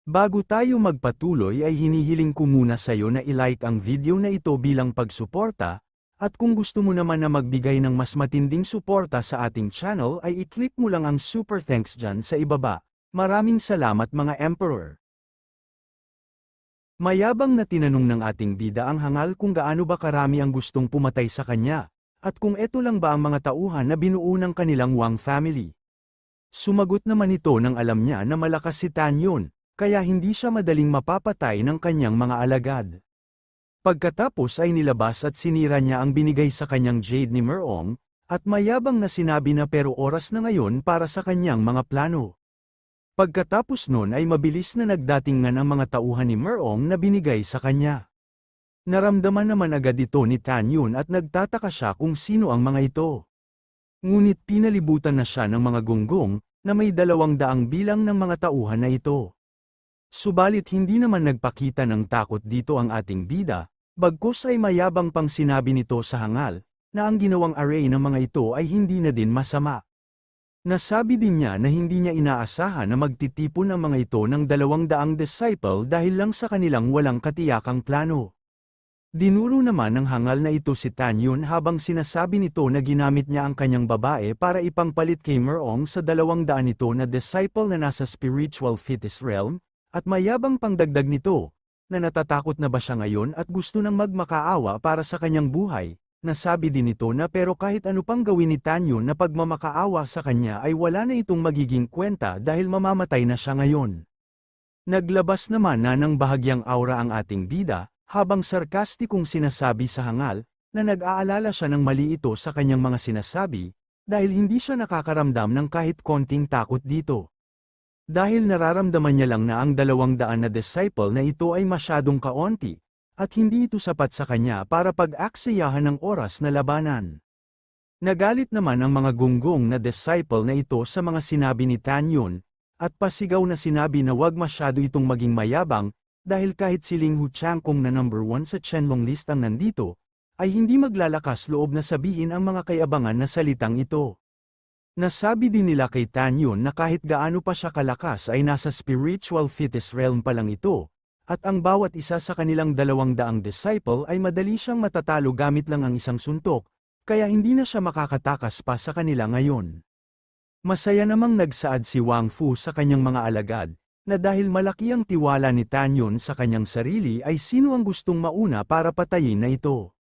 Bago tayo magpatuloy ay hinihiling ko muna sa'yo na ilike ang video na ito bilang pagsuporta, at kung gusto mo naman na magbigay ng mas matinding suporta sa ating channel ay i-click mo lang ang super thanks dyan sa ibaba. Maraming salamat mga Emperor! Mayabang na tinanong ng ating bida ang hangal kung gaano ba karami ang gustong pumatay sa kanya, at kung eto lang ba ang mga tauhan na binuo ng kanilang Wang family. Sumagot naman ito nang alam niya na malakas si Tan Yun, kaya hindi siya madaling mapapatay ng kanyang mga alagad. Pagkatapos ay nilabas at sinira niya ang binigay sa kanyang jade ni Merong, at mayabang na sinabi na pero oras na ngayon para sa kanyang mga plano. Pagkatapos nun ay mabilis na nagdatingan ang mga tauhan ni Merong na binigay sa kanya. Naramdaman naman agad ito ni Tan Yun at nagtataka siya kung sino ang mga ito. Ngunit pinalibutan na siya ng mga gunggong, na may 200 bilang ng mga tauhan na ito. Subalit hindi naman nagpakita ng takot dito ang ating bida, bagkus ay mayabang pang sinabi nito sa hangal, na ang ginawang array ng mga ito ay hindi na din masama. Nasabi din niya na hindi niya inaasahan na magtitipon ang mga ito ng 200 disciple dahil lang sa kanilang walang katiyakang plano. Dinuro naman ng hangal na ito si Tan Yun habang sinasabi nito na ginamit niya ang kanyang babae para ipangpalit kay Merong sa 200 nito na disciple na nasa spiritual fetish realm, at mayabang pangdagdag nito, na natatakot na ba siya ngayon at gusto nang magmakaawa para sa kanyang buhay. Nasabi din nito na pero kahit ano pang gawin ni Tan Yun na pagmamakaawa sa kanya ay wala na itong magiging kwenta dahil mamamatay na siya ngayon. Naglabas naman na ng bahagyang aura ang ating bida, habang sarkastikong sinasabi sa hangal, na nag-aalala siya ng mali ito sa kanyang mga sinasabi, dahil hindi siya nakakaramdam ng kahit konting takot dito. Dahil nararamdaman niya lang na ang 200 na disciple na ito ay masyadong kaonti, at hindi ito sapat sa kanya para pag-aksayahan ng oras na labanan. Nagalit naman ang mga gunggong na disciple na ito sa mga sinabi ni Tan Yun, at pasigaw na sinabi na wag masyado itong maging mayabang, dahil kahit si Ling Huchangkong na number 1 sa Qianlong list ang nandito, ay hindi maglalakas loob na sabihin ang mga kayabangan na salitang ito. Nasabi din nila kay Tan Yun na kahit gaano pa siya kalakas ay nasa spiritual fetish realm pa lang ito, at ang bawat isa sa kanilang 200 disciple ay madali siyang matatalo gamit lang ang isang suntok, kaya hindi na siya makakatakas pa sa kanila ngayon. Masaya namang nagsaad si Wang Fu sa kanyang mga alagad, na dahil malaki ang tiwala ni Tan Yun sa kanyang sarili ay sino ang gustong mauna para patayin na ito.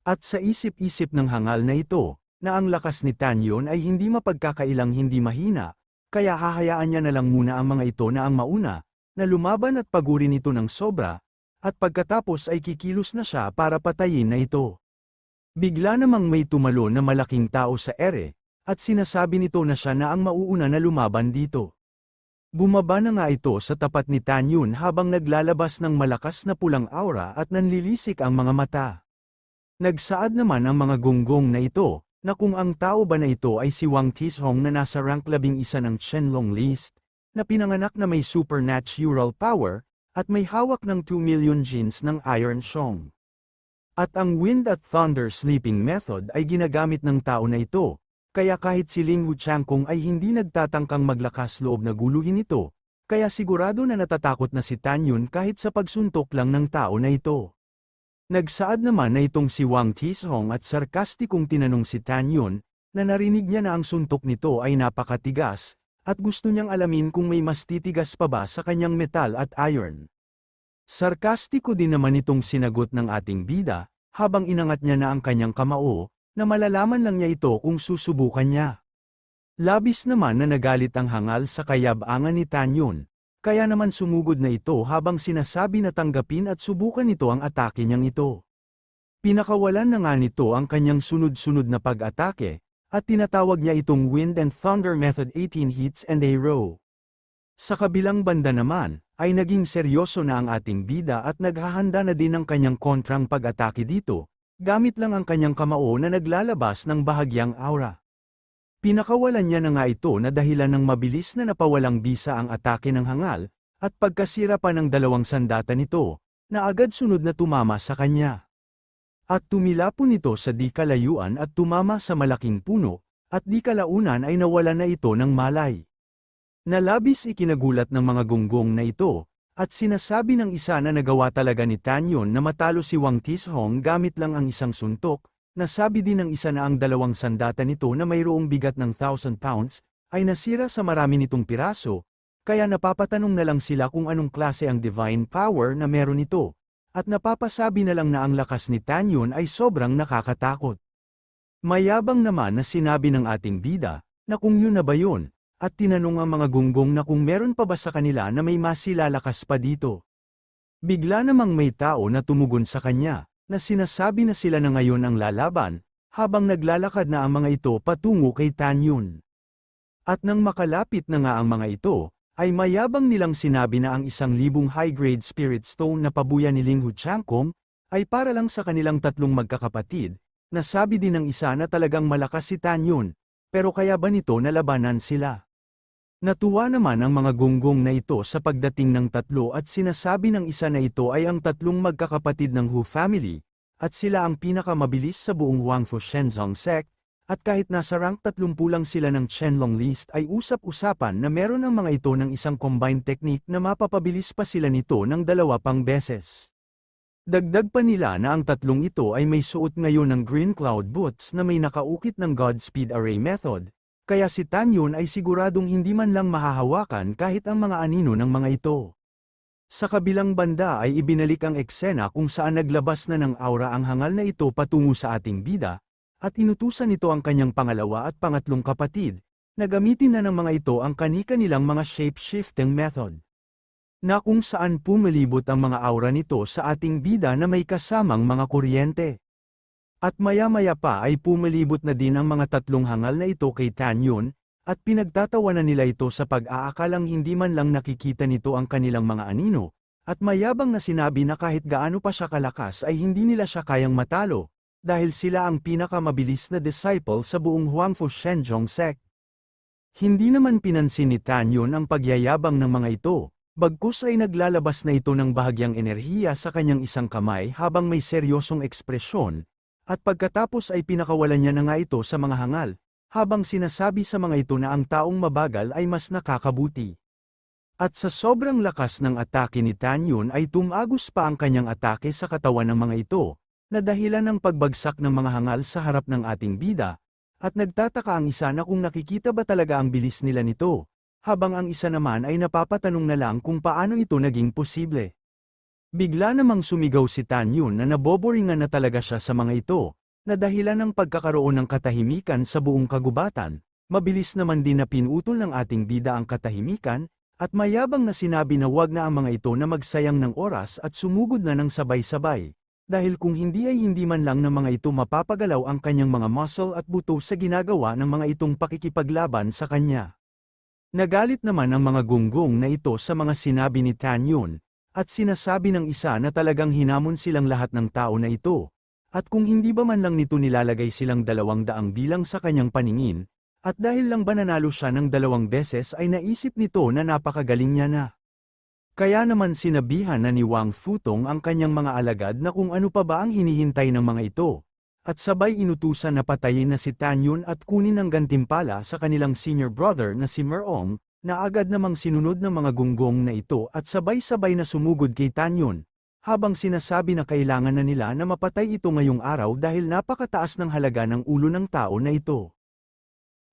At sa isip-isip ng hangal na ito, na ang lakas ni Tan Yun ay hindi mapagkakailang hindi mahina, kaya hahayaan niya na lang muna ang mga ito na ang mauna, na lumaban at pagurin ito ng sobra, at pagkatapos ay kikilos na siya para patayin na ito. Bigla namang may tumalo na malaking tao sa ere, at sinasabi nito na siya na ang mauuna na lumaban dito. Bumaba na nga ito sa tapat ni Tan Yun habang naglalabas ng malakas na pulang aura at nanlilisik ang mga mata. Nagsaad naman ang mga gunggong na ito, na kung ang tao ba na ito ay si Wang Tishong na nasa rank 11 ng Qianlong list, na pinanganak na may supernatural power, at may hawak ng 2 million genes ng Iron Shong. At ang Wind at Thunder Sleeping Method ay ginagamit ng tao na ito, kaya kahit si Ling Huchangkong ay hindi nagtatangkang maglakas loob na guluhin ito, kaya sigurado na natatakot na si Tan Yun kahit sa pagsuntok lang ng tao na ito. Nagsaad naman na itong si Wang Tishong at sarkastikong tinanong si Tan Yun, na narinig niya na ang suntok nito ay napakatigas, at gusto niyang alamin kung may mas titigas pa ba sa kanyang metal at iron. Sarkastiko din naman itong sinagot ng ating bida, habang inangat niya na ang kanyang kamao, na malalaman lang niya ito kung susubukan niya. Labis naman na nagalit ang hangal sa kayabangan ni Tan Yun, kaya naman sumugod na ito habang sinasabi na tanggapin at subukan nito ang atake niyang ito. Pinakawalan na nga nito ang kanyang sunod-sunod na pag-atake, at tinatawag niya itong Wind and Thunder Method 18 hits and a row. Sa kabilang banda naman, ay naging seryoso na ang ating bida at naghahanda na din ang kanyang kontrang pag-atake dito, gamit lang ang kanyang kamao na naglalabas ng bahagyang aura. Pinakawalan niya na nga ito na dahilan ng mabilis na napawalang bisa ang atake ng hangal, at pagkasira pa ng 2 sandata nito, na agad sunod na tumama sa kanya. At tumilapon ito sa di kalayuan at tumama sa malaking puno, at di kalaunan ay nawala na ito ng malay. Nalabis ikinagulat ng mga gunggong na ito, At sinasabi ng isa na nagawa talaga ni Tanyon na matalo si Wang Tishong gamit lang ang isang suntok. Nasabi din ng isa na ang dalawang sandata nito na mayroong bigat ng 1,000 pounds, ay nasira sa marami nitong piraso, kaya napapatanong na lang sila kung anong klase ang divine power na meron ito. At napapasabi na lang na ang lakas ni Tanyon ay sobrang nakakatakot. Mayabang naman na sinabi ng ating bida, na kung yun na ba yun, at tinanong ang mga gunggong na kung meron pa ba sa kanila na may masilalakas pa dito. Bigla namang may tao na tumugon sa kanya, na sinasabi na sila na ngayon ang lalaban, habang naglalakad na ang mga ito patungo kay Tanyon. At nang makalapit na nga ang mga ito, ay mayabang nilang sinabi na ang 1,000 high-grade spirit stone na pabuya ni Ling Huchangkong, ay para lang sa kanilang tatlong magkakapatid. Nasabi din ng isa na talagang malakas si Tanyon, pero kaya ba nito nalabanan sila? Natuwa naman ang mga gunggong na ito sa pagdating ng tatlo at sinasabi ng isa na ito ay ang tatlong magkakapatid ng Hu family, at sila ang pinakamabilis sa buong Huangfu Shenzong sect, at kahit nasa rank 30 lang sila ng Qianlong list ay usap-usapan na meron ang mga ito ng isang combined technique na mapapabilis pa sila nito ng 2 pang beses. Dagdag pa nila na ang tatlong ito ay may suot ngayon ng green cloud boots na may nakaukit ng Godspeed Array method, kaya si Tanyon ay siguradong hindi man lang mahahawakan kahit ang mga anino ng mga ito. Sa kabilang banda ay ibinalik ang eksena kung saan naglabas na ng aura ang hangal na ito patungo sa ating bida, at inutusan nito ang kanyang pangalawa at pangatlong kapatid, na gamitin na ng mga ito ang kani-kanilang mga shape-shifting method. Na kung saan pumalibot ang mga aura nito sa ating bida na may kasamang mga kuryente. At maya-maya pa ay pumalibot na din ang mga tatlong hangal na ito kay Tanyon, at pinagtatawanan nila ito sa pag-aakalang hindi man lang nakikita nito ang kanilang mga anino, at mayabang na sinabi na kahit gaano pa siya kalakas ay hindi nila siya kayang matalo, dahil sila ang pinakamabilis na disciple sa buong Huangfu Shenzong sect. Hindi naman pinansin ni Tanyon ang pagyayabang ng mga ito. Bagkus ay naglalabas na ito ng bahagyang enerhiya sa kanyang isang kamay habang may seryosong ekspresyon, at pagkatapos ay pinakawalan niya na nga ito sa mga hangal, habang sinasabi sa mga ito na ang taong mabagal ay mas nakakabuti. At sa sobrang lakas ng atake ni Tanyon ay tumagos pa ang kanyang atake sa katawan ng mga ito, na dahilan ng pagbagsak ng mga hangal sa harap ng ating bida, at nagtataka ang isa na kung nakikita ba talaga ang bilis nila nito. Habang ang isa naman ay napapatanong na lang kung paano ito naging posible. Bigla namang sumigaw si Tanyon na naboboringan na talaga siya sa mga ito, na dahilan ng pagkakaroon ng katahimikan sa buong kagubatan. Mabilis naman din na pinutol ng ating bida ang katahimikan, at mayabang na sinabi na wag na ang mga ito na magsayang ng oras at sumugod na ng sabay-sabay, dahil kung hindi ay hindi man lang ng mga ito mapapagalaw ang kanyang mga muscle at buto sa ginagawa ng mga itong pakikipaglaban sa kanya. Nagalit naman ang mga gunggong na ito sa mga sinabi ni Tanyon, at sinasabi ng isa na talagang hinamon silang lahat ng tao na ito, at kung hindi ba man lang nito nilalagay silang 200 bilang sa kanyang paningin, at dahil lang ba nanalo siya ng 2 beses ay naisip nito na napakagaling niya na. Kaya naman sinabihan na ni Wang Futong ang kanyang mga alagad na kung ano pa ba ang hinihintay ng mga ito. At sabay inutusan na patayin na si Tanyon at kunin ang gantimpala sa kanilang senior brother na si Merong, na agad namang sinunod ng mga gunggong na ito at sabay-sabay na sumugod kay Tanyon, habang sinasabi na kailangan na nila na mapatay ito ngayong araw dahil napakataas ng halaga ng ulo ng tao na ito.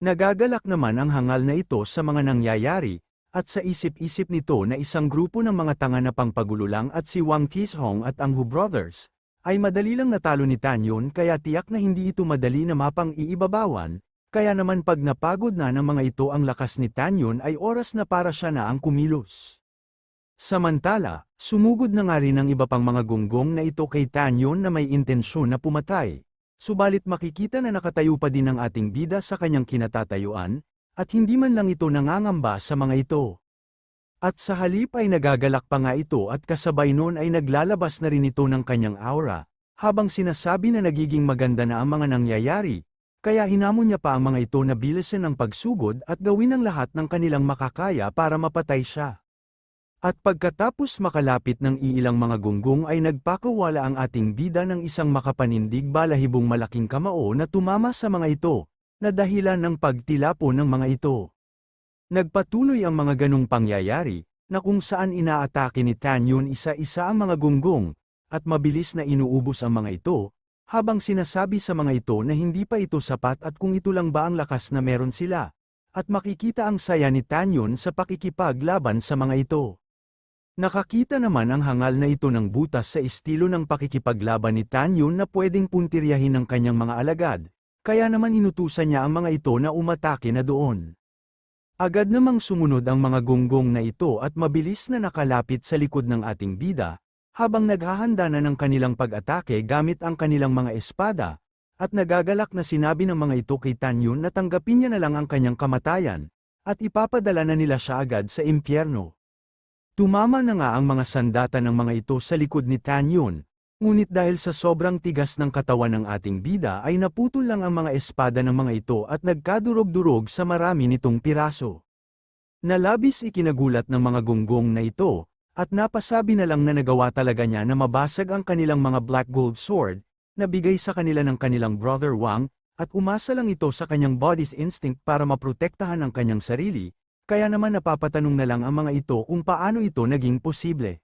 Nagagalak naman ang hangal na ito sa mga nangyayari, at sa isip-isip nito na isang grupo ng mga tanga na pangpagulo lang at si Wang Tishong at ang Hu brothers, ay madali lang natalo ni Tanyon kaya tiyak na hindi ito madali na mapang-iibabawan, kaya naman pag napagod na ng mga ito ang lakas ni Tanyon ay oras na para siya na ang kumilos. Samantala, sumugod na nga rin ang iba pang mga gunggong na ito kay Tanyon na may intensyon na pumatay, subalit makikita na nakatayo pa din ang ating bida sa kanyang kinatatayuan, at hindi man lang ito nangangamba sa mga ito. At sa halip ay nagagalak pa nga ito at kasabay noon ay naglalabas na rin ito ng kanyang aura, habang sinasabi na nagiging maganda na ang mga nangyayari, kaya hinamon niya pa ang mga ito na bilisan ang pagsugod at gawin ang lahat ng kanilang makakaya para mapatay siya. At pagkatapos makalapit ng iilang mga gunggong ay nagpakawala ang ating bida ng isang makapanindig balahibong malaking kamao na tumama sa mga ito, na dahilan ng pagtilapo ng mga ito. Nagpatuloy ang mga ganong pangyayari, na kung saan inaatake ni Tanyun isa-isa ang mga gunggong, at mabilis na inuubos ang mga ito, habang sinasabi sa mga ito na hindi pa ito sapat at kung ito lang ba ang lakas na meron sila. At makikita ang saya ni Tanyun sa pakikipaglaban sa mga ito. Nakakita naman ang hangal na ito ng butas sa estilo ng pakikipaglaban ni Tanyun na pwedeng puntiryahin ng kanyang mga alagad, kaya naman inutusan niya ang mga ito na umatake na doon. Agad namang sumunod ang mga gunggong na ito at mabilis na nakalapit sa likod ng ating bida, habang naghahanda na ng kanilang pag-atake gamit ang kanilang mga espada, at nagagalak na sinabi ng mga ito kay Tanyun na tanggapin niya na lang ang kanyang kamatayan, at ipapadala na nila siya agad sa impyerno. Tumama na nga ang mga sandata ng mga ito sa likod ni Tanyun, ngunit dahil sa sobrang tigas ng katawan ng ating bida ay naputol lang ang mga espada ng mga ito at nagkadurog-durog sa marami nitong piraso. Nalabis ikinagulat ng mga gunggong na ito, at napasabi na lang na nagawa talaga niya na mabasag ang kanilang mga black gold sword, nabigay sa kanila ng kanilang brother Wang, at umasa lang ito sa kanyang body's instinct para maprotektahan ang kanyang sarili, kaya naman napapatanong na lang ang mga ito kung paano ito naging posible.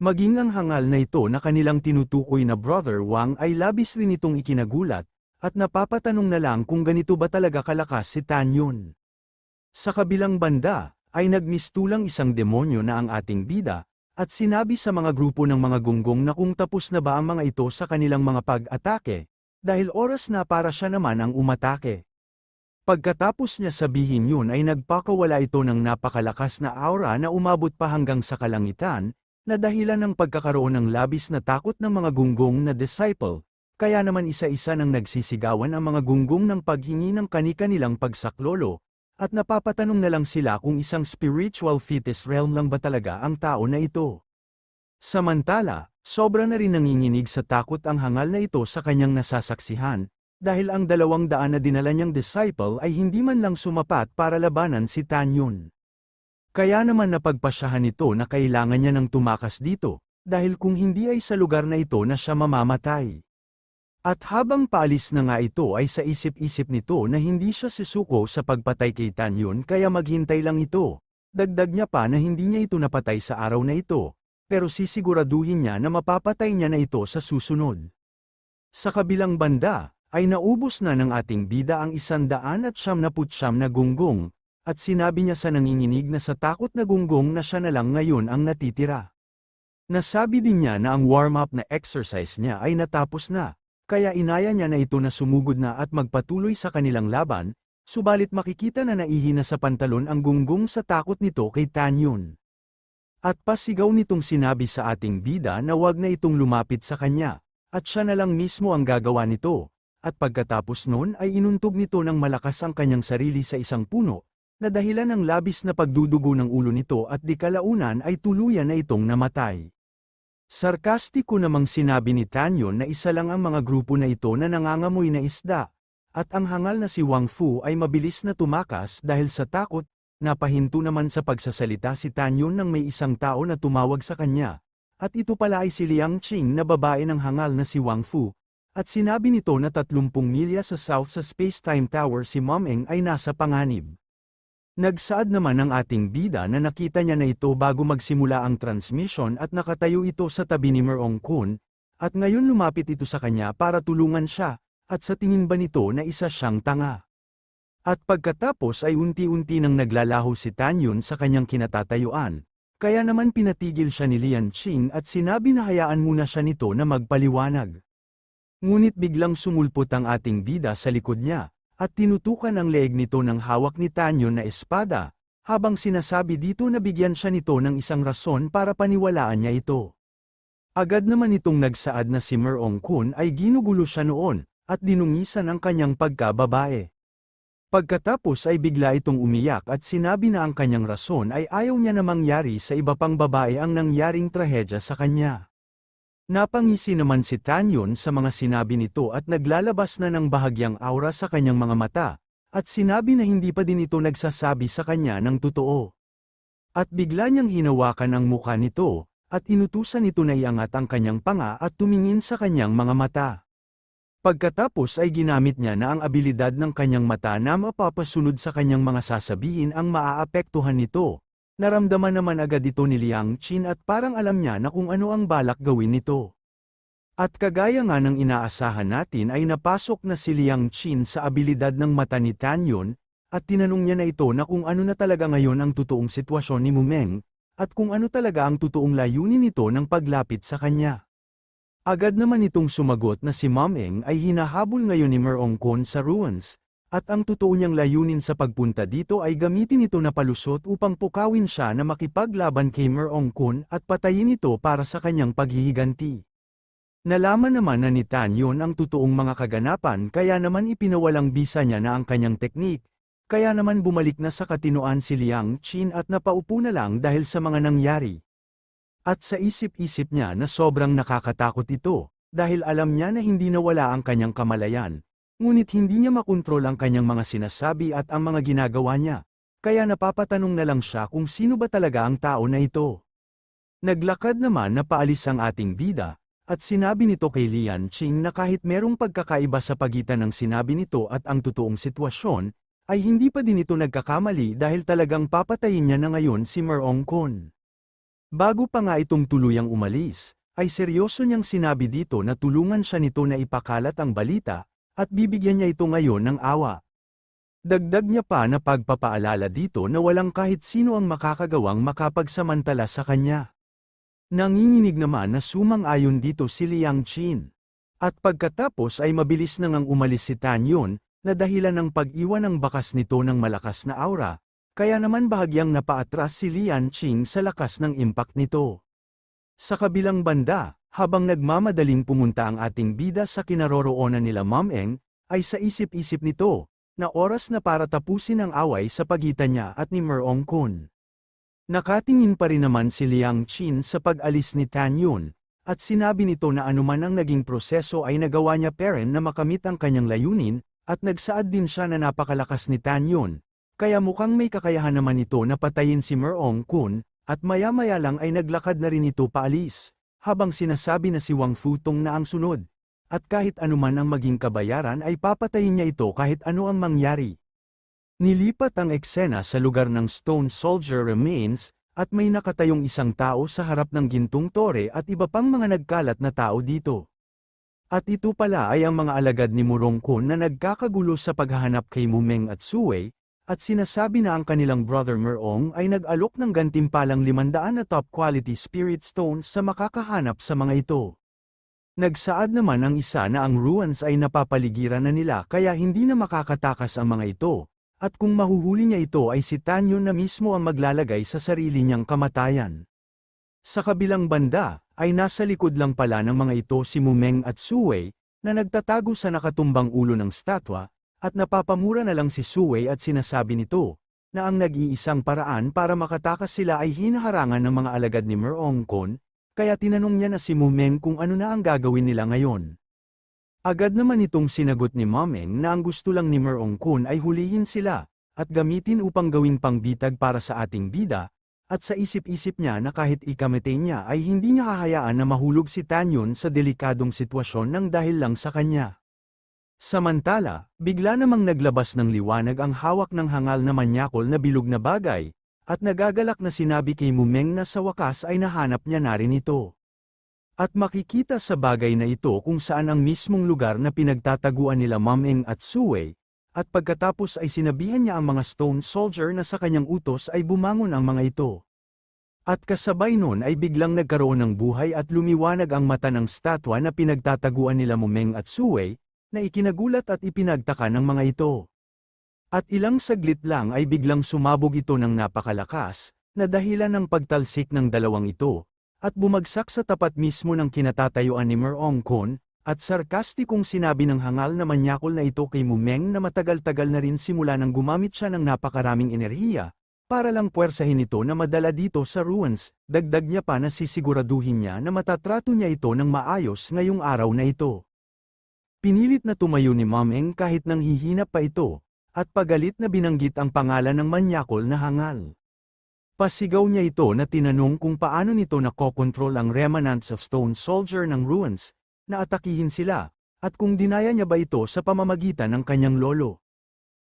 Maging ang hangal na ito na kanilang tinutukoy na brother Wang ay labis rin itong ikinagulat, at napapatanong na lang kung ganito ba talaga kalakas si Tanyun. Sa kabilang banda, ay nagmistulang isang demonyo na ang ating bida, at sinabi sa mga grupo ng mga gunggong na kung tapos na ba ang mga ito sa kanilang mga pag-atake, dahil oras na para siya naman ang umatake. Pagkatapos niya sabihin yun ay nagpakawala ito ng napakalakas na aura na umabot pa hanggang sa kalangitan, na dahilan ng pagkakaroon ng labis na takot ng mga gunggong na disciple, kaya naman isa-isa nang nagsisigawan ang mga gunggong ng paghingi ng kani-kanilang pagsaklolo, at napapatanong na lang sila kung isang spiritual fetus realm lang ba talaga ang tao na ito. Samantala, sobra na rin nanginginig sa takot ang hangal na ito sa kanyang nasasaksihan, dahil ang 200 na dinala niyang disciple ay hindi man lang sumapat para labanan si Tanyun. Kaya naman napagpasyahan ito na kailangan niya ng tumakas dito, dahil kung hindi ay sa lugar na ito na siya mamamatay. At habang paalis na nga ito ay sa isip-isip nito na hindi siya sisuko sa pagpatay kay Tanyun kaya maghintay lang ito. Dagdag niya pa na hindi niya ito napatay sa araw na ito, pero sisiguraduhin niya na mapapatay niya na ito sa susunod. Sa kabilang banda, ay naubos na ng ating bida ang 199 na gunggong, at sinabi niya sa nanginginig na sa takot na gunggong na siya na lang ngayon ang natitira. Nasabi din niya na ang warm-up na exercise niya ay natapos na. Kaya inaya niya na ito na sumugod na at magpatuloy sa kanilang laban, subalit makikita na naihina sa pantalon ang gunggong sa takot nito kay Tanyun. At pasigaw nitong sinabi sa ating bida na wag na itong lumapit sa kanya, at siya na lang mismo ang gagawa nito, at pagkatapos nun ay inuntog nito ng malakas ang kanyang sarili sa isang puno, na dahilan ng labis na pagdudugo ng ulo nito at di kalaunan ay tuluyan na itong namatay. Sarkastiko namang sinabi ni Tanyun na isa lang ang mga grupo na ito na nangangamoy na isda, at ang hangal na si Wang Fu ay mabilis na tumakas dahil sa takot, napahinto naman sa pagsasalita si Tanyun nang may isang tao na tumawag sa kanya, at ito pala ay si Liang Qing na babae ng hangal na si Wang Fu, at sinabi nito na 30 milya sa south sa Space-Time Tower si Mom Eng ay nasa panganib. Nagsaad naman ang ating bida na nakita niya na ito bago magsimula ang transmission at nakatayo ito sa tabi ni Merong Kun, at ngayon lumapit ito sa kanya para tulungan siya, at sa tingin ba nito na isa siyang tanga. At pagkatapos ay unti-unti nang naglalaho si Tanyun sa kanyang kinatatayuan, kaya naman pinatigil siya ni Liang Qing at sinabi na hayaan muna siya nito na magpaliwanag. Ngunit biglang sumulpot ang ating bida sa likod niya, at tinutukan ang leeg nito ng hawak ni Tanyun na espada, habang sinasabi dito na bigyan siya nito ng isang rason para paniwalaan niya ito. Agad naman itong nagsaad na si Merong Kun ay ginugulo siya noon, at dinungisan ang kanyang pagkababae. Pagkatapos ay bigla itong umiyak at sinabi na ang kanyang rason ay ayaw niya na mangyari sa iba pang babae ang nangyaring trahedya sa kanya. Napangisi naman si Tanyun sa mga sinabi nito at naglalabas na ng bahagyang aura sa kanyang mga mata, at sinabi na hindi pa din ito nagsasabi sa kanya ng totoo. At bigla niyang hinawakan ang mukha nito, at inutusan ito na iangat ang kanyang panga at tumingin sa kanyang mga mata. Pagkatapos ay ginamit niya na ang abilidad ng kanyang mata na mapapasunod sa kanyang mga sasabihin ang maaapektuhan nito, Naramdaman naman agad ito ni Liang Qin at parang alam niya na kung ano ang balak gawin nito. At kagaya nga ng inaasahan natin ay napasok na si Liang Qin sa abilidad ng mata ni Tanyon, at tinanong niya na ito na kung ano na talaga ngayon ang totoong sitwasyon ni Mumeng, at kung ano talaga ang totoong layunin nito ng paglapit sa kanya. Agad naman itong sumagot na si Mumeng ay hinahabol ngayon ni Merongkon sa ruins, at ang totoo niyang layunin sa pagpunta dito ay gamitin ito na palusot upang pukawin siya na makipaglaban kay Merongkon at patayin ito para sa kanyang paghihiganti. Nalaman naman na ni Tanyon ang totoong mga kaganapan kaya naman ipinawalang bisa niya na ang kanyang teknik, kaya naman bumalik na sa katinoan si Liang Qin at napaupo na lang dahil sa mga nangyari. At sa isip-isip niya na sobrang nakakatakot ito, dahil alam niya na hindi nawala ang kanyang kamalayan, ngunit hindi niya makontrol ang kanyang mga sinasabi at ang mga ginagawa niya, kaya napapatanong na lang siya kung sino ba talaga ang tao na ito. Naglakad naman na paalis ang ating bida, at sinabi nito kay Liang Qin na kahit merong pagkakaiba sa pagitan ng sinabi nito at ang totoong sitwasyon, ay hindi pa din ito nagkakamali dahil talagang papatayin niya na ngayon si Merongkon. Bago pa nga itong tuluyang umalis, ay seryoso niyang sinabi dito na tulungan siya nito na ipakalat ang balita, at bibigyan niya ito ngayon ng awa. Dagdag niya pa na pagpapaalala dito na walang kahit sino ang makakagawang makapagsamantala sa kanya. Nanginginig naman na sumang-ayon dito si Liang Qin. At pagkatapos ay mabilis na ngang umalis si Tanyon, na dahilan ng pag-iwan ng bakas nito ng malakas na aura, kaya naman bahagyang napaatras si Liang Qin sa lakas ng impact nito. Sa kabilang banda, habang nagmamadaling pumunta ang ating bida sa kinaroroonan nila Mumeng, ay sa isip-isip nito, na oras na para tapusin ang away sa pagitan niya at ni Merongkon. Nakatingin pa rin naman si Liang Qin sa pag-alis ni Tanyon, at sinabi nito na anuman ang naging proseso ay nagawa niya peren na makamit ang kanyang layunin, at nagsaad din siya na napakalakas ni Tanyon, kaya mukhang may kakayahan naman ito na patayin si Merongkon, at maya-maya lang ay naglakad na rin ito paalis, habang sinasabi na si Wang Futong na ang sunod, at kahit anuman ang maging kabayaran ay papatayin niya ito kahit ano ang mangyari. Nilipat ang eksena sa lugar ng Stone Soldier Remains, at may nakatayong isang tao sa harap ng gintong tore at iba pang mga nagkalat na tao dito. At ito pala ay ang mga alagad ni Merongkon na nagkakagulo sa paghahanap kay Mumeng at Suwei, at sinasabi na ang kanilang brother Merong ay nag-alok ng gantimpalang 500 na top quality spirit stones sa makakahanap sa mga ito. Nagsaad naman ang isa na ang ruins ay napapaligiran na nila kaya hindi na makakatakas ang mga ito. At kung mahuhuli niya ito ay si Tanyon na mismo ang maglalagay sa sarili niyang kamatayan. Sa kabilang banda, ay nasa likod lang pala ng mga ito si Mumeng at Suwei, na nagtatago sa nakatumbang ulo ng statwa, at napapamura na lang si Suwei at sinasabi nito, na ang nag-iisang paraan para makatakas sila ay hinaharangan ng mga alagad ni Merongkon, kaya tinanong niya na si Mumeng kung ano na ang gagawin nila ngayon. Agad naman itong sinagot ni Mumeng na ang gusto lang ni Merongkon ay hulihin sila, at gamitin upang gawing pangbitag para sa ating bida, at sa isip-isip niya na kahit ikamete niya ay hindi niya hahayaan na mahulog si Tanyon sa delikadong sitwasyon ng dahil lang sa kanya. Samantala, bigla namang naglabas ng liwanag ang hawak ng hangal na manyakol na bilog na bagay, at nagagalak na sinabi kay Mumeng na sa wakas ay nahanap niya na rin ito. At makikita sa bagay na ito kung saan ang mismong lugar na pinagtataguan nila Mumeng at Suwei, at pagkatapos ay sinabihan niya ang mga Stone Soldier na sa kanyang utos ay bumangon ang mga ito. At kasabay nun ay biglang nagkaroon ng buhay at lumiwanag ang mata ng statwa na pinagtataguan nila Mumeng at Suwei, na ikinagulat at ipinagtaka ng mga ito. At ilang saglit lang ay biglang sumabog ito ng napakalakas, na dahilan ng pagtalsik ng dalawang ito, at bumagsak sa tapat mismo ng kinatatayuan ni Merongkon, at sarkastikong sinabi ng hangal na manyakol na ito kay Mumeng na matagal-tagal na rin simula nang gumamit siya ng napakaraming enerhiya, para lang puwersahin ito na madala dito sa ruins, dagdag niya pa na sisiguraduhin niya na matatrato niya ito ng maayos ngayong araw na ito. Pinilit na tumayo ni Mumeng kahit nang hihinap pa ito, at pagalit na binanggit ang pangalan ng manyakol na hangal. Pasigaw niya ito na tinanong kung paano nito nakokontrol ang remnants of Stone Soldier ng ruins, na atakihin sila, at kung dinaya niya ba ito sa pamamagitan ng kanyang lolo.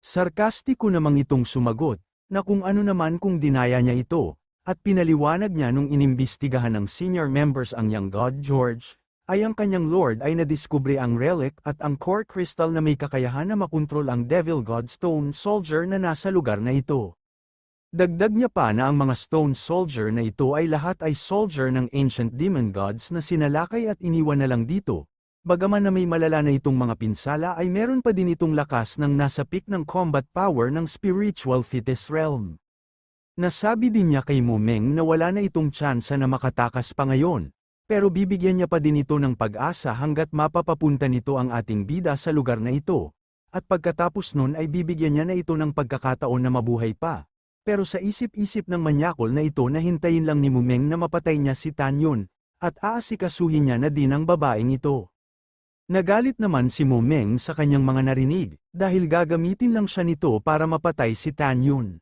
Sarkastiko namang itong sumagot, na kung ano naman kung dinaya niya ito, At pinaliwanag niya nung inimbestigahan ng senior members ang young God George, ay ang kanyang Lord ay nadiskubre ang relic at ang core crystal na may kakayahan na makontrol ang Devil God Stone Soldier na nasa lugar na ito. Dagdag niya pa na ang mga Stone Soldier na ito ay lahat ay soldier ng ancient demon gods na sinalakay at iniwan na lang dito. Bagaman na may malala na itong mga pinsala ay meron pa din itong lakas ng nasa peak ng combat power ng spiritual fitness realm. Nasabi din niya kay Mumeng na wala na itong tsansa na makatakas pa ngayon. Pero bibigyan niya pa din ito ng pag-asa hanggat mapapapunta nito ang ating bida sa lugar na ito. At pagkatapos nun ay bibigyan niya na ito ng pagkakataon na mabuhay pa. Pero sa isip-isip ng manyakol na ito na hintayin lang ni Mumeng na mapatay niya si Tanyun, at aasikasuhin niya na din ang babaeng ito. Nagalit naman si Mumeng sa kanyang mga narinig, dahil gagamitin lang siya nito para mapatay si Tanyun.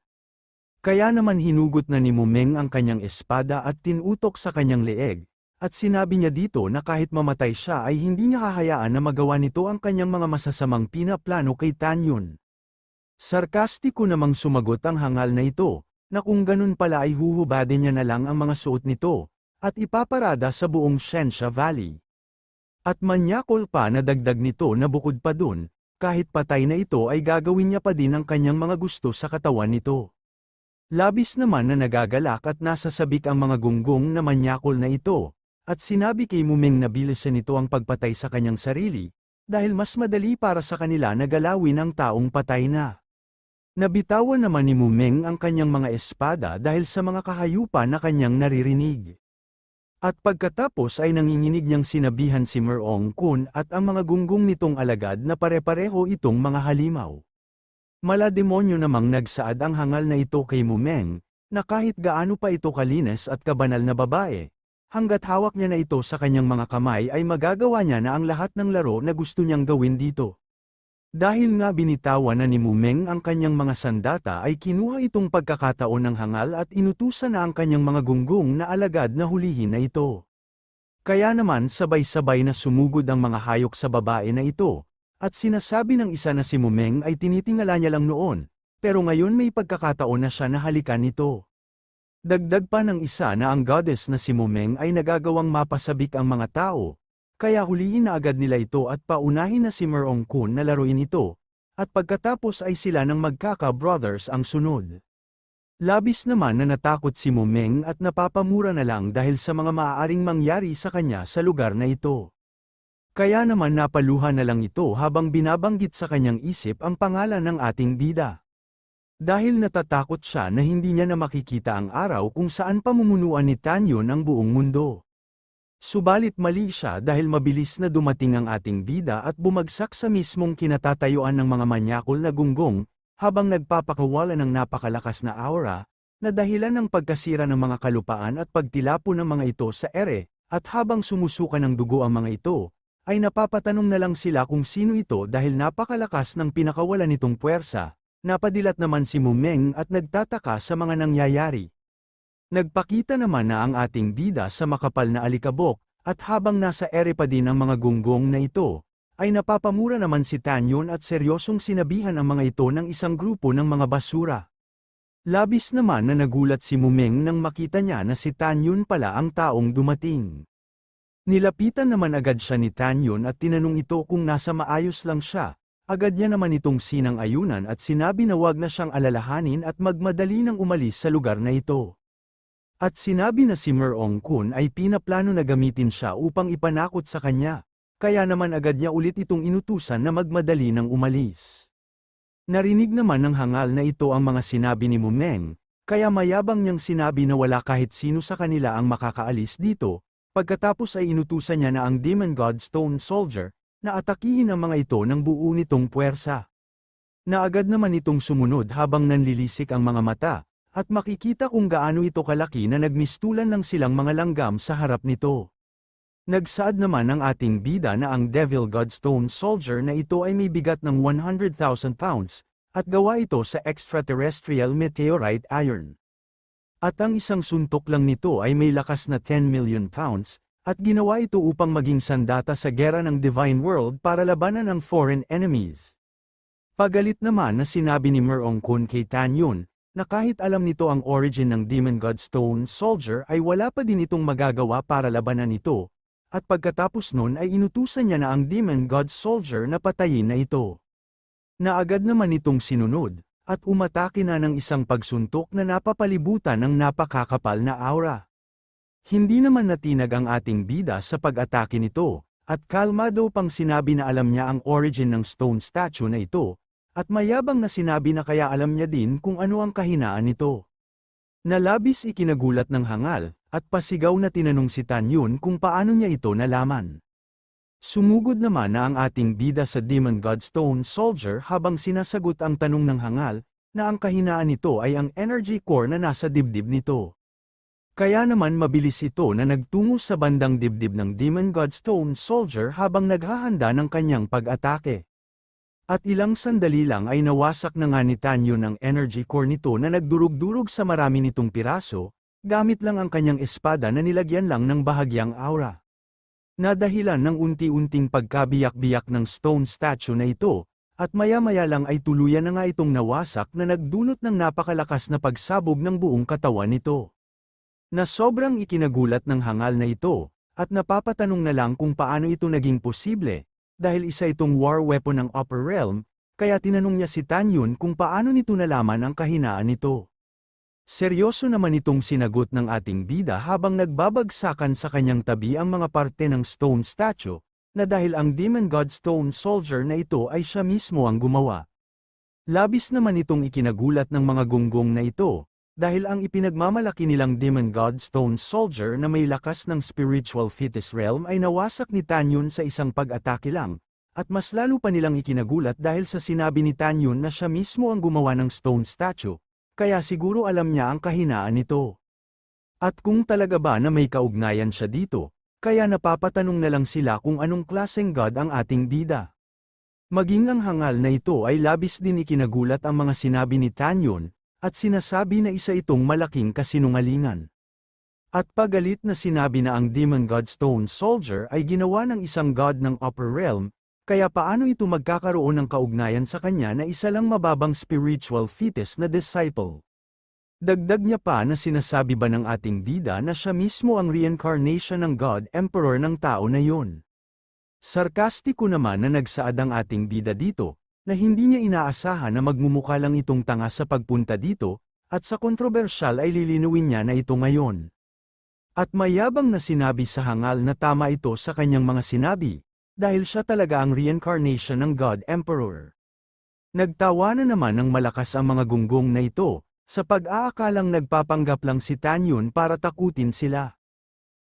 Kaya naman hinugot na ni Mumeng ang kanyang espada at tinutok sa kanyang leeg. At sinabi niya dito na kahit mamatay siya ay hindi niya hahayaan na magawa nito ang kanyang mga masasamang pinaplano kay Tanyun. Sarkastiko namang sumagot ang hangal na ito, na kung ganun pala ay huhubadin niya na lang ang mga suot nito, at ipaparada sa buong Shensha Valley. At manyakol pa na dagdag nito na bukod pa dun, kahit patay na ito ay gagawin niya pa din ang kanyang mga gusto sa katawan nito. Labis naman na nagagalak at nasasabik ang mga gunggong na manyakol na ito. At sinabi kay Mumeng na bilisan nito ang pagpatay sa kanyang sarili, dahil mas madali para sa kanila na galawin ang taong patay na. Nabitawan naman ni Mumeng ang kanyang mga espada dahil sa mga kahayupan na kanyang naririnig. At pagkatapos ay nanginginig niyang sinabihan si Merong Kun at ang mga gunggong nitong alagad na pare-pareho itong mga halimaw. Malademonyo namang nagsaad ang hangal na ito kay Mumeng, na kahit gaano pa ito kalinis at kabanal na babae, hanggat hawak niya na ito sa kanyang mga kamay ay magagawa niya na ang lahat ng laro na gusto niyang gawin dito. Dahil nga binitawan na ni Mumeng ang kanyang mga sandata ay kinuha itong pagkakataon ng hangal at inutusan na ang kanyang mga gunggong na alagad na hulihin na ito. Kaya naman sabay-sabay na sumugod ang mga hayok sa babae na ito, at sinasabi ng isa na si Mumeng ay tinitingala niya lang noon, pero ngayon may pagkakataon na siya na halikan nito. Dagdag pa ng isa na ang goddess na si Mumeng ay nagagawang mapasabik ang mga tao, kaya hulihin na agad nila ito at paunahin na si Merong Kun na laruin ito, at pagkatapos ay sila ng magkaka-brothers ang sunod. Labis naman na natakot si Mumeng at napapamura na lang dahil sa mga maaaring mangyari sa kanya sa lugar na ito. Kaya naman napaluha na lang ito habang binabanggit sa kanyang isip ang pangalan ng ating bida. Dahil natatakot siya na hindi niya na makikita ang araw kung saan pamumunuan ni Tanyun ang buong mundo. Subalit mali siya dahil mabilis na dumating ang ating bida at bumagsak sa mismong kinatatayuan ng mga manyakol na gunggong, habang nagpapakawala ng napakalakas na aura, na dahilan ng pagkasira ng mga kalupaan at pagtilapo ng mga ito sa ere, at habang sumusuka ng dugo ang mga ito, ay napapatanong na lang sila kung sino ito dahil napakalakas ng pinakawalan nitong puwersa. Napadilat naman si Mumeng at nagtataka sa mga nangyayari. Nagpakita naman na ang ating bida sa makapal na alikabok, at habang nasa ere pa din ang mga gunggong na ito, ay napapamura naman si Tanyun at seryosong sinabihan ang mga ito ng isang grupo ng mga basura. Labis naman na nagulat si Mumeng nang makita niya na si Tanyun pala ang taong dumating. Nilapitan naman agad siya ni Tanyun at tinanong ito kung nasa maayos lang siya. Agad niya naman itong sinang-ayunan at sinabi na wag na siyang alalahanin at magmadali nang umalis sa lugar na ito. At sinabi na si Merong Kun ay pinaplano na gamitin siya upang ipanakot sa kanya, kaya naman agad niya ulit itong inutusan na magmadali nang umalis. Narinig naman ng hangal na ito ang mga sinabi ni Mumeng, kaya mayabang niyang sinabi na wala kahit sino sa kanila ang makakaalis dito, pagkatapos ay inutusan niya na ang Demon God Stone Soldier, na atakihin ang mga ito ng buo nitong puwersa. Naagad naman itong sumunod habang nanlilisik ang mga mata, at makikita kung gaano ito kalaki na nagmistulan lang silang mga langgam sa harap nito. Nagsaad naman ang ating bida na ang Devil God Stone Soldier na ito ay may bigat ng 100,000 pounds, at gawa ito sa extraterrestrial meteorite iron. At ang isang suntok lang nito ay may lakas na 10 million pounds, at ginawa ito upang maging sandata sa gera ng Divine World para labanan ang foreign enemies. Pagalit naman na sinabi ni Merong Kun kay Tanyun, na kahit alam nito ang origin ng Demon God Stone Soldier ay wala pa din itong magagawa para labanan ito, at pagkatapos nun ay inutusan niya na ang Demon God Soldier na patayin na ito. Naagad naman itong sinunod, at umatake na ng isang pagsuntok na napapalibutan ng napakakapal na aura. Hindi naman natinag ang ating bida sa pag-atake nito, at kalmado pang sinabi na alam niya ang origin ng stone statue na ito, at mayabang na sinabi na kaya alam niya din kung ano ang kahinaan nito. Nalabis ikinagulat ng hangal, at pasigaw na tinanong si Tan Yun kung paano niya ito nalaman. Sumugod naman na ang ating bida sa Demon God Stone Soldier habang sinasagot ang tanong ng hangal, na ang kahinaan nito ay ang energy core na nasa dibdib nito. Kaya naman mabilis ito na nagtungo sa bandang dibdib ng Demon God Stone Soldier habang naghahanda ng kanyang pag-atake. At ilang sandali lang ay nawasak na nga ni Tan Yun ang energy core nito na nagdurug-durug sa marami nitong piraso, gamit lang ang kanyang espada na nilagyan lang ng bahagyang aura. Nadahilan ng unti-unting pagkabiyak-biyak ng stone statue na ito, at maya-maya lang ay tuluyan na nga itong nawasak na nagdulot ng napakalakas na pagsabog ng buong katawan nito. Na sobrang ikinagulat ng hangal na ito, at napapatanong na lang kung paano ito naging posible, dahil isa itong war weapon ng Upper Realm, kaya tinanong niya si Tan Yun kung paano nito nalaman ang kahinaan nito. Seryoso naman itong sinagot ng ating bida habang nagbabagsakan sa kanyang tabi ang mga parte ng stone statue, na dahil ang Demon God Stone Soldier na ito ay siya mismo ang gumawa. Labis naman itong ikinagulat ng mga gunggong na ito, dahil ang ipinagmamalaki nilang Demon God Stone Soldier na may lakas ng spiritual fetish realm ay nawasak ni Tan Yun sa isang pag-atake lang, at mas lalo pa nilang ikinagulat dahil sa sinabi ni Tan Yun na siya mismo ang gumawa ng stone statue. Kaya siguro alam niya ang kahinaan nito. At kung talaga ba na may kaugnayan siya dito, kaya napapatanong na lang sila kung anong klaseng god ang ating bida. Maging ang hangal na ito ay labis din ikinagulat ang mga sinabi ni Tan Yun, at sinasabi na isa itong malaking kasinungalingan. At pagalit na sinabi na ang Demon God Stone Soldier ay ginawa ng isang god ng Upper Realm, kaya paano ito magkakaroon ng kaugnayan sa kanya na isa lang mababang spiritual fetus na disciple? Dagdag niya pa na sinasabi ba ng ating bida na siya mismo ang reincarnation ng God Emperor ng tao na yun? Sarkastiko naman na nagsaad ang ating bida dito, na hindi niya inaasahan na magmumukha lang itong tanga sa pagpunta dito, at sa kontrobersyal ay lilinuwin niya na ito ngayon. At mayabang na sinabi sa hangal na tama ito sa kanyang mga sinabi, dahil siya talaga ang reincarnation ng God Emperor. Nagtawa na naman ng malakas ang mga gunggong na ito, sa pag-aakalang nagpapanggap lang si Tan Yun para takutin sila.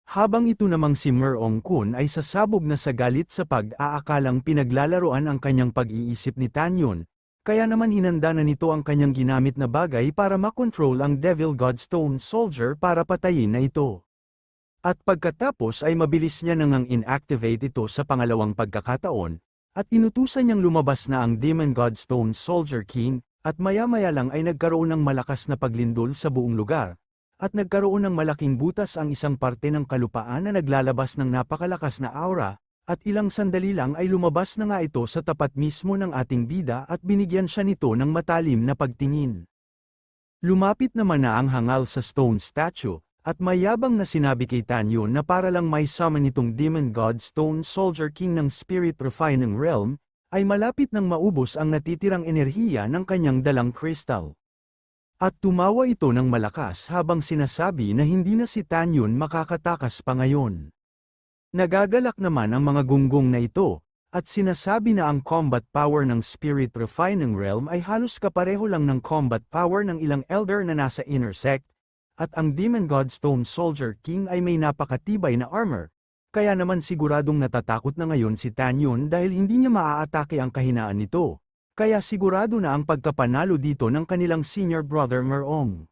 Habang ito namang si Merong Kun ay sasabog na sa galit sa pag-aakalang pinaglalaroan ang kanyang pag-iisip ni Tan Yun, kaya naman hinanda na nito ang kanyang ginamit na bagay para makontrol ang Devil God Stone Soldier para patayin na ito. At pagkatapos ay mabilis niya nang inactivate ito sa pangalawang pagkakataon, at inutusan niyang lumabas na ang Demon God Stone Soldier King, at maya-maya lang ay nagkaroon ng malakas na paglindol sa buong lugar, at nagkaroon ng malaking butas ang isang parte ng kalupaan na naglalabas ng napakalakas na aura, at ilang sandali lang ay lumabas na nga ito sa tapat mismo ng ating bida at binigyan siya nito ng matalim na pagtingin. Lumapit naman na ang hangal sa stone statue, at mayabang na sinabi kay Tan Yun na para lang may summon itong Demon God Stone Soldier King ng Spirit Refining Realm, ay malapit nang maubos ang natitirang enerhiya ng kanyang dalang crystal. At tumawa ito ng malakas habang sinasabi na hindi na si Tan Yun makakatakas pa ngayon. Nagagalak naman ang mga gunggong na ito, at sinasabi na ang combat power ng Spirit Refining Realm ay halos kapareho lang ng combat power ng ilang elder na nasa inner sect, at ang Demon God Stone Soldier King ay may napakatibay na armor, kaya naman siguradong natatakot na ngayon si Tan Yun dahil hindi niya maaatake ang kahinaan nito, kaya sigurado na ang pagkapanalo dito ng kanilang senior brother Merong.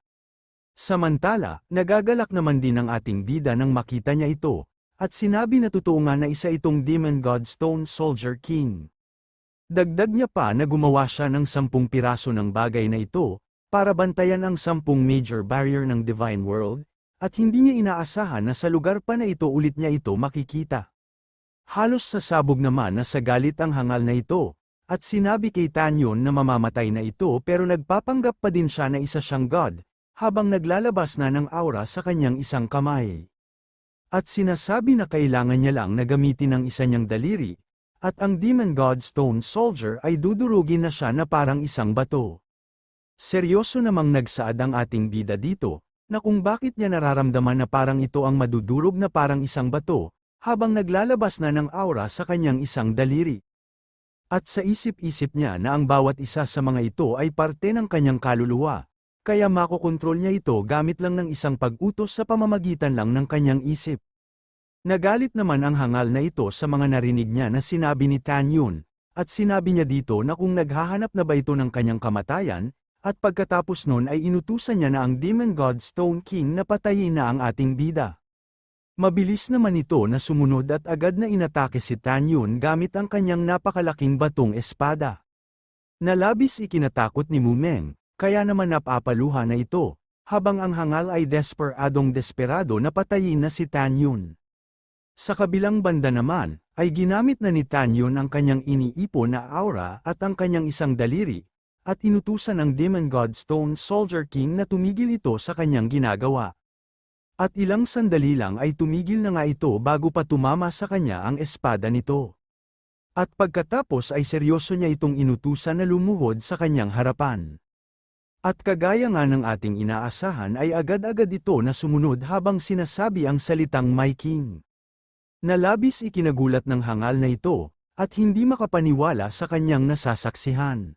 Samantala, nagagalak naman din ang ating bida nang makita niya ito, at sinabi na totoo nga na isa itong Demon God Stone Soldier King. Dagdag niya pa na gumawa siya ng 10 piraso ng bagay na ito, para bantayan ang 10 major barrier ng Divine World, at hindi niya inaasahan na sa lugar pa na ito ulit niya ito makikita. Halos sasabog naman na sa galit ang hangal na ito, at sinabi kay Tanyon na mamamatay na ito pero nagpapanggap pa din siya na isa siyang god, habang naglalabas na ng aura sa kanyang isang kamay. At sinasabi na kailangan niya lang na gamitin ang isa niyang daliri, at ang Demon God Stone Soldier ay dudurugin na siya na parang isang bato. Seryoso namang nagsaad ang ating bida dito, na kung bakit niya nararamdaman na parang ito ang madudurog na parang isang bato, habang naglalabas na ng aura sa kanyang isang daliri. At sa isip-isip niya na ang bawat isa sa mga ito ay parte ng kanyang kaluluwa, kaya makokontrol niya ito gamit lang ng isang pag-utos sa pamamagitan lang ng kanyang isip. Nagalit naman ang hangal na ito sa mga narinig niya na sinabi ni Tanyun, at sinabi niya dito na kung naghahanap na ba ito ng kanyang kamatayan, at pagkatapos nun ay inutusan niya na ang Demon God Stone King na patayin na ang ating bida. Mabilis naman ito na sumunod at agad na inatake si Tanyun gamit ang kanyang napakalaking batong espada. Nalabis ikinatakot ni Mumeng, kaya naman napapaluha na ito, habang ang hangal ay desperado na patayin na si Tanyun. Sa kabilang banda naman, ay ginamit na ni Tanyun ang kanyang iniipon na aura at ang kanyang isang daliri, at inutusan ang Demon God Stone Soldier King na tumigil ito sa kanyang ginagawa. At ilang sandali lang ay tumigil na nga ito bago pa tumama sa kanya ang espada nito. At pagkatapos ay seryoso niya itong inutusan na lumuhod sa kanyang harapan. At kagaya nga ng ating inaasahan ay agad-agad ito na sumunod habang sinasabi ang salitang My King. Nalabis ikinagulat ng hangal na ito, at hindi makapaniwala sa kanyang nasasaksihan.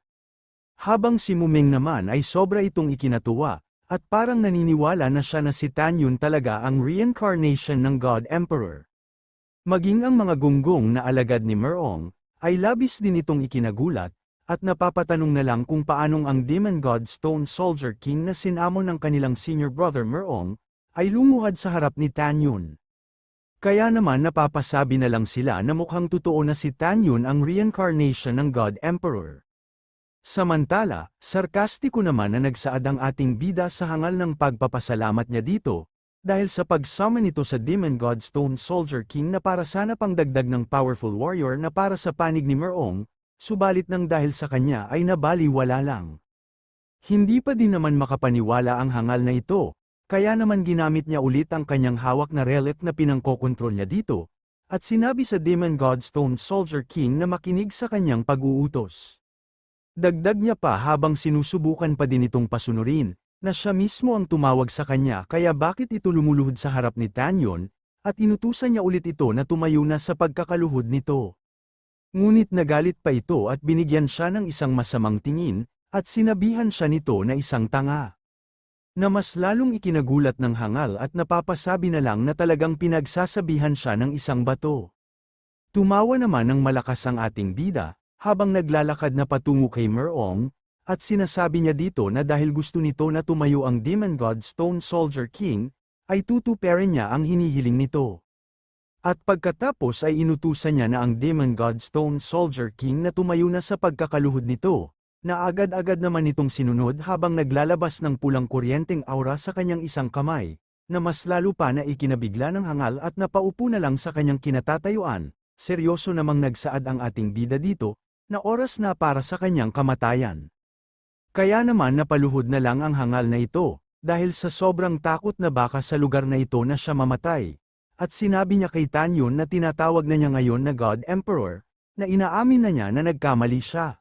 Habang si Mumeng naman ay sobra itong ikinatuwa, at parang naniniwala na siya na si Tanyun talaga ang reincarnation ng God Emperor. Maging ang mga gunggong na alagad ni Merong, ay labis din itong ikinagulat, at napapatanong na lang kung paanong ang Demon God Stone Soldier King na sinamon ng kanilang senior brother Merong, ay lumuhad sa harap ni Tanyun. Kaya naman napapasabi na lang sila na mukhang totoo na si Tanyun ang reincarnation ng God Emperor. Samantala, sarkastiko naman na nagsaad ang ating bida sa hangal ng pagpapasalamat niya dito, dahil sa pag-summon nito sa Demon God Stone Soldier King na para sana pang dagdag ng powerful warrior na para sa panig ni Merong, subalit nang dahil sa kanya ay nabaliwala lang. Hindi pa din naman makapaniwala ang hangal na ito. Kaya naman ginamit niya ulit ang kanyang hawak na relic na pinangkokontrol niya dito, at sinabi sa Demon God Stone Soldier King na makinig sa kanyang pag-uutos. Dagdag niya pa habang sinusubukan pa din itong pasunurin, na siya mismo ang tumawag sa kanya kaya bakit ito lumuluhod sa harap ni Tanyun, at inutusan niya ulit ito na tumayo na sa pagkakaluhod nito. Ngunit nagalit pa ito at binigyan siya ng isang masamang tingin, at sinabihan siya nito na isang tanga. Na mas lalong ikinagulat ng hangal at napapasabi na lang na talagang pinagsasabihan siya ng isang bato. Tumawa naman ng malakas ang ating bida, habang naglalakad na patungo kay Merong, at sinasabi niya dito na dahil gusto nito na tumayo ang Demon God Stone Soldier King, ay tutuparin niya ang hinihiling nito. At pagkatapos ay inutusan niya na ang Demon God Stone Soldier King na tumayo na sa pagkakaluhod nito, na agad-agad naman itong sinunod habang naglalabas ng pulang kuryenteng aura sa kanyang isang kamay, na mas lalo pa na ikinabigla ng hangal at napaupo na lang sa kanyang kinatatayuan. Seryoso namang nagsaad ang ating bida dito, na oras na para sa kanyang kamatayan. Kaya naman napaluhod na lang ang hangal na ito, dahil sa sobrang takot na baka sa lugar na ito na siya mamatay. At sinabi niya kay Tanyun na tinatawag na niya ngayon na God Emperor, na inaamin na niya na nagkamali siya.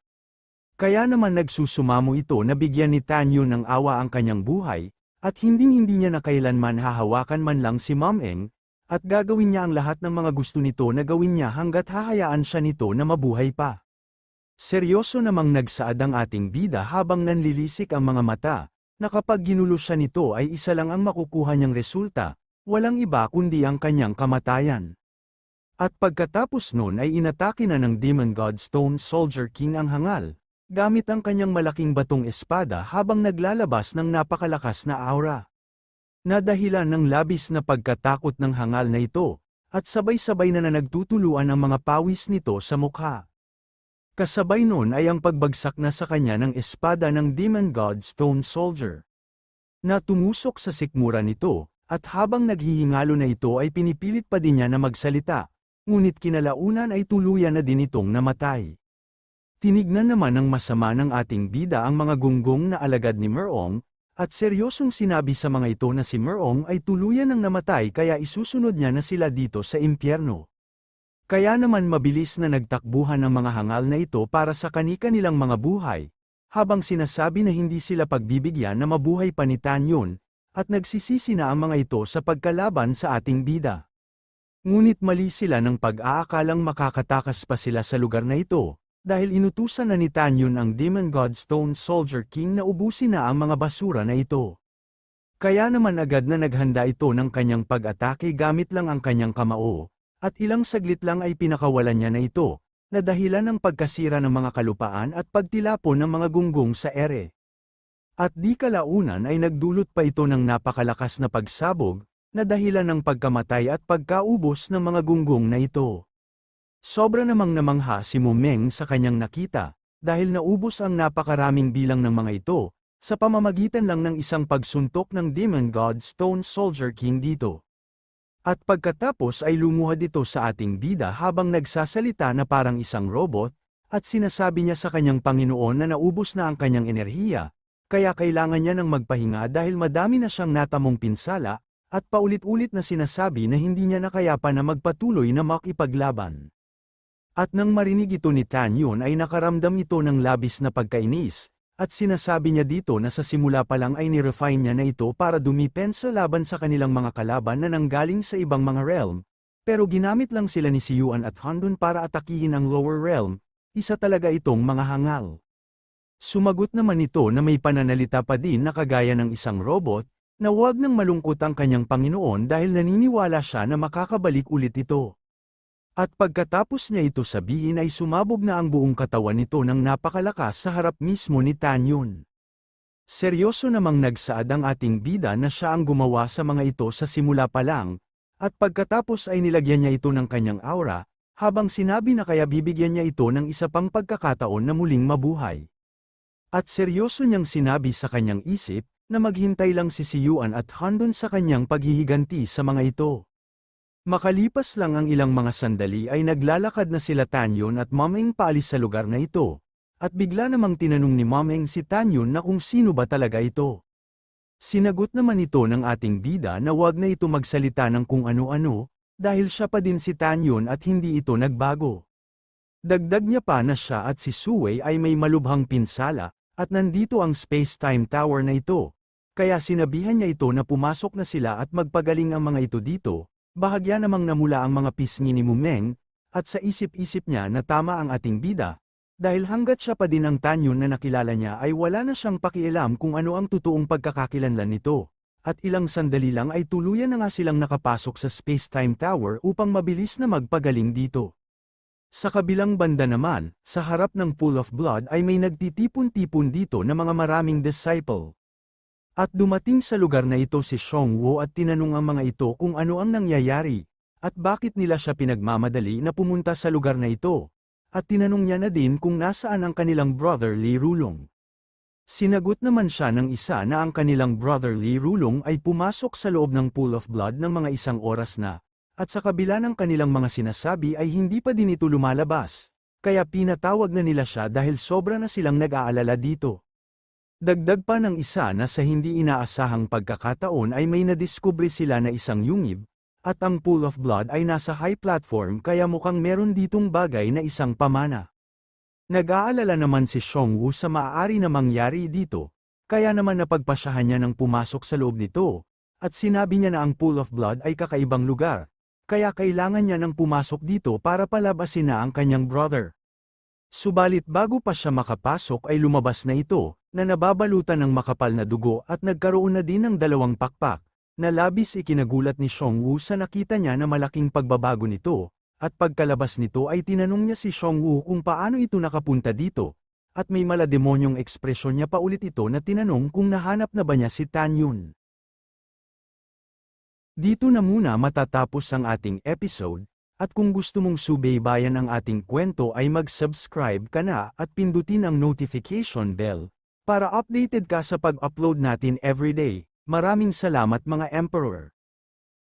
Kaya naman nagsusumamo ito na bigyan ni Tanyun ng awa ang kanyang buhay, at hinding-hindi niya na kailanman hahawakan man lang si Mumeng, at gagawin niya ang lahat ng mga gusto nito na gawin niya hanggat hahayaan siya nito na mabuhay pa. Seryoso namang nagsaad ang ating bida habang nanlilisik ang mga mata, na kapag ginulo siya nito ay isa lang ang makukuha niyang resulta, walang iba kundi ang kanyang kamatayan. At pagkatapos nun ay inatake na ng Demon God Stone Soldier King ang hangal, gamit ang kanyang malaking batong espada habang naglalabas ng napakalakas na aura. Nadahilan ng labis na pagkatakot ng hangal na ito, at sabay-sabay na nagtutuluan ang mga pawis nito sa mukha. Kasabay nun ay ang pagbagsak na sa kanya ng espada ng Demon God Stone Soldier, na tumusok sa sikmura nito, at habang naghihingalo na ito ay pinipilit pa din niya na magsalita, ngunit kinalaunan ay tuluyan na din itong namatay. Tinignan naman ng masama ng ating bida ang mga gunggong na alagad ni Merong, at seryosong sinabi sa mga ito na si Merong ay tuluyan ng namatay kaya isusunod niya na sila dito sa impyerno. Kaya naman mabilis na nagtakbuhan ang mga hangal na ito para sa kani-kanilang mga buhay, habang sinasabi na hindi sila pagbibigyan na mabuhay pa ni Tanyon, at nagsisisi na ang mga ito sa pagkalaban sa ating bida. Ngunit mali sila ng pag-aakalang makakatakas pa sila sa lugar na ito, dahil inutusan na ni Tanyon ang Demon God Stone Soldier King na ubusin na ang mga basura na ito. Kaya naman agad na naghanda ito ng kanyang pag-atake gamit lang ang kanyang kamao, at ilang saglit lang ay pinakawalan niya na ito, na dahilan ng pagkasira ng mga kalupaan at pagtilapon ng mga gunggong sa ere. At di kalaunan ay nagdulot pa ito ng napakalakas na pagsabog, na dahilan ng pagkamatay at pagkaubos ng mga gunggong na ito. Sobra namang namangha si Mumeng sa kanyang nakita, dahil naubos ang napakaraming bilang ng mga ito, sa pamamagitan lang ng isang pagsuntok ng Demon God Stone Soldier King dito. At pagkatapos ay lumuhad ito sa ating bida habang nagsasalita na parang isang robot, at sinasabi niya sa kanyang Panginoon na naubos na ang kanyang enerhiya, kaya kailangan niya ng magpahinga dahil madami na siyang natamong pinsala, at paulit-ulit na sinasabi na hindi niya na kaya pa na magpatuloy na makipaglaban. At nang marinig ito ni Tanyon ay nakaramdam ito ng labis na pagkainis, at sinasabi niya dito na sa simula pa lang ay nirefine niya na ito para dumipensa laban sa kanilang mga kalaban na nanggaling sa ibang mga realm, pero ginamit lang sila ni Si Yuan at Handun para atakihin ang lower realm, isa talaga itong mga hangal. Sumagot naman ito na may pananalita pa din na kagaya ng isang robot, na huwag nang malungkot ang kanyang Panginoon dahil naniniwala siya na makakabalik ulit ito. At pagkatapos niya ito sabihin ay sumabog na ang buong katawan nito ng napakalakas sa harap mismo ni Tanyon. Seryoso namang nagsaad ang ating bida na siya ang gumawa sa mga ito sa simula pa lang, at pagkatapos ay nilagyan niya ito ng kanyang aura, habang sinabi na kaya bibigyan niya ito ng isa pang pagkakataon na muling mabuhay. At seryoso niyang sinabi sa kanyang isip, na maghintay lang si Yuan at Handun sa kanyang paghihiganti sa mga ito. Makalipas lang ang ilang mga sandali ay naglalakad na sila Tanyon at Mameng paalis sa lugar na ito, at bigla namang tinanong ni Mameng si Tanyon na kung sino ba talaga ito. Sinagot naman ito ng ating bida na wag na ito magsalita ng kung ano-ano, dahil siya pa din si Tanyon at hindi ito nagbago. Dagdag niya pa na siya at si Suwei ay may malubhang pinsala, at nandito ang space-time tower na ito, kaya sinabihan niya ito na pumasok na sila at magpagaling ang mga ito dito. Bahagya namang namula ang mga pisngi ni Mumeng, at sa isip-isip niya na tama ang ating bida, dahil hanggat siya pa din ang Tanyon na nakilala niya ay wala na siyang pakialam kung ano ang totoong pagkakakilanlan nito, at ilang sandali lang ay tuluyan na nga silang nakapasok sa Space-Time Tower upang mabilis na magpagaling dito. Sa kabilang banda naman, sa harap ng Pool of Blood ay may nagtitipon-tipon dito na mga maraming disciple. At dumating sa lugar na ito si Xiongwu at tinanong ang mga ito kung ano ang nangyayari, at bakit nila siya pinagmamadali na pumunta sa lugar na ito, at tinanong niya na din kung nasaan ang kanilang brother Li Rulong. Sinagot naman siya ng isa na ang kanilang brother Li Rulong ay pumasok sa loob ng Pool of Blood ng mga isang oras na, at sa kabila ng kanilang mga sinasabi ay hindi pa din ito lumalabas, kaya pinatawag na nila siya dahil sobra na silang nag-aalala dito. Dagdag pa ng isa na sa hindi inaasahang pagkakataon ay may nadiskubre sila na isang yungib, at ang Pool of Blood ay nasa high platform kaya mukhang meron ditong bagay na isang pamana. Nag-aalala naman si Xiongwu sa maaari na mangyari dito, kaya naman napagpasyahan niya ng pumasok sa loob nito, at sinabi niya na ang Pool of Blood ay kakaibang lugar, kaya kailangan niya ng pumasok dito para palabasin na ang kanyang brother. Subalit bago pa siya makapasok ay lumabas na ito, na nababalutan ng makapal na dugo at nagkaroon na din ng dalawang pakpak, na labis ikinagulat ni Xiongwu sa nakita niya na malaking pagbabago nito, at pagkalabas nito ay tinanong niya si Xiongwu kung paano ito nakapunta dito, at may malademonyong ekspresyon niya pa ulit ito na tinanong kung nahanap na ba niya si Tanyon. Dito na muna matatapos ang ating episode. At kung gusto mong subaybayan ang ating kwento ay mag-subscribe ka na at pindutin ang notification bell, para updated ka sa pag-upload natin everyday. Maraming salamat mga Emperor!